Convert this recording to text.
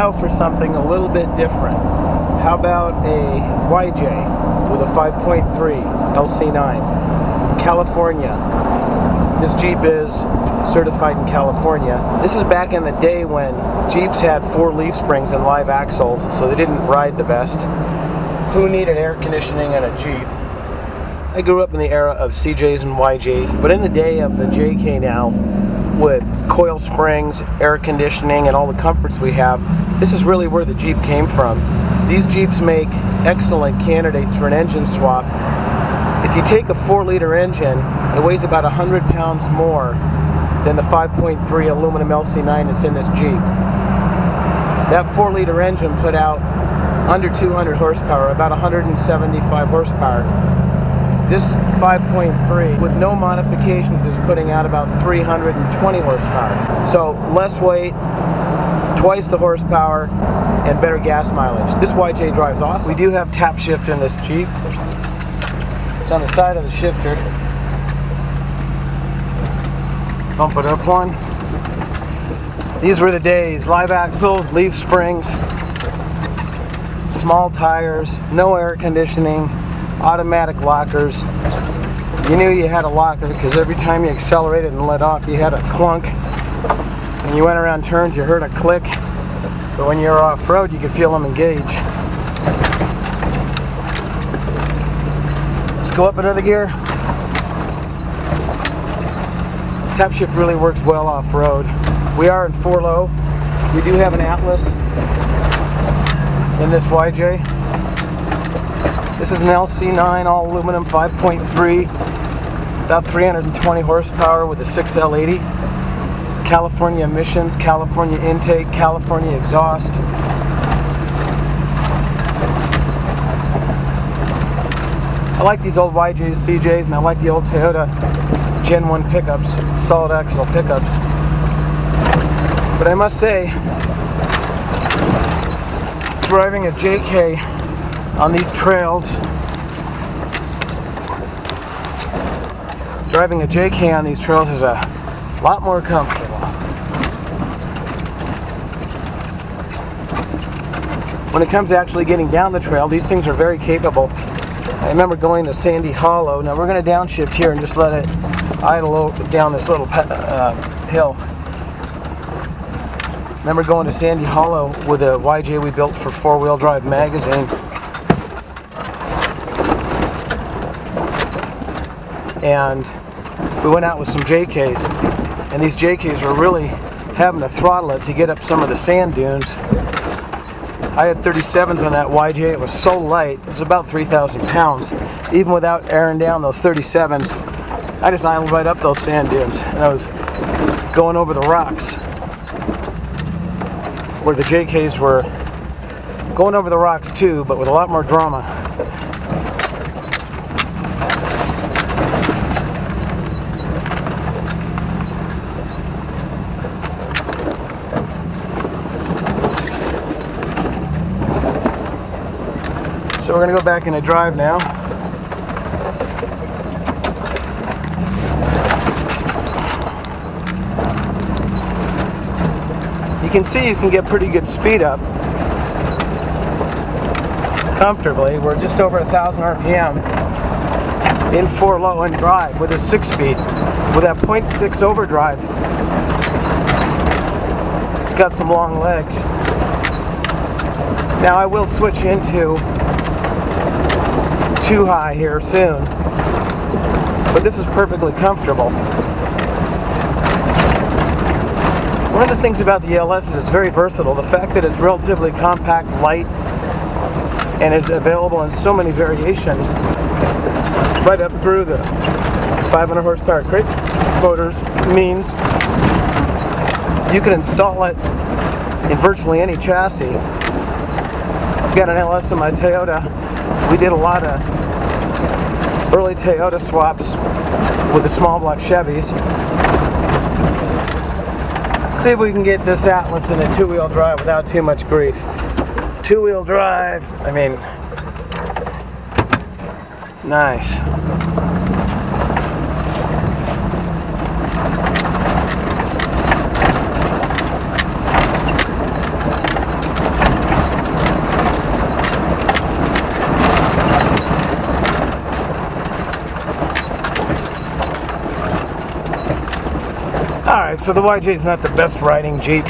Now for something a little bit different. How about a YJ with a 5.3 LC9, California. This Jeep is certified in California. This is back in the day when Jeeps had 4 leaf springs and live axles, so they didn't ride the best. Who needed air conditioning in a Jeep? I grew up in the era of CJs and YJs, but in the day of the JK now, with coil springs, air conditioning, and all the comforts we have, this is really where the Jeep came from. These Jeeps make excellent candidates for an engine swap. If you take a 4-liter engine, it weighs about 100 pounds more than the 5.3 aluminum LC9 that's in this Jeep. That 4-liter engine put out under 200 horsepower, about 175 horsepower. This 5.3 with no modifications is putting out about 320 horsepower. So less weight, twice the horsepower, and better gas mileage. This YJ drives awesome. We do have tap shift in this Jeep. It's on the side of the shifter. Bump it up one. These were the days. Live axles, leaf springs, small tires, no air conditioning, automatic lockers. You knew you had a locker because every time you accelerated and let off, you had a clunk. When you went around turns, you heard a click. But when you're off-road, you could feel them engage. Let's go up another gear. Tap shift really works well off-road. We are in 4-low. We do have an Atlas in this YJ. This is an LC9 all aluminum 5.3, about 320 horsepower with a 6L80. California emissions, California intake, California exhaust. I like these old YJs, CJs, and I like the old Toyota Gen 1 pickups, solid axle pickups. But I must say, driving a JK on these trails, is a lot more comfortable. When it comes to actually getting down the trail, these things are very capable. I remember going to Sandy Hollow. Now we're going to downshift here and just let it idle down this little hill. Remember going to Sandy Hollow with a YJ we built for 4-wheel drive magazine. And we went out with some JKs. And these JKs were really having to throttle it to get up some of the sand dunes. I had 37s on that YJ. It was so light. It was about 3,000 pounds. Even without airing down those 37s, I just idled right up those sand dunes. And I was going over the rocks where the JKs were going over the rocks too, but with a lot more drama. So we're going to go back into drive now. You can see you can get pretty good speed up comfortably. We're just over 1,000 RPM in 4-low and drive with a 6-speed. With that 0.6 overdrive, it's got some long legs. Now I will switch into 2 high here soon, but this is perfectly comfortable. One of the things about the LS is it's very versatile. The fact that it's relatively compact, light, and is available in so many variations, right up through the 500 horsepower crate motors, means you can install it in virtually any chassis. I've got an LS in my Toyota. We did a lot of early Toyota swaps with the small block Chevys. See if we can get this Atlas in a 2-wheel drive without too much grief. 2-wheel drive, I mean, nice. Alright, so the YJ is not the best riding Jeep.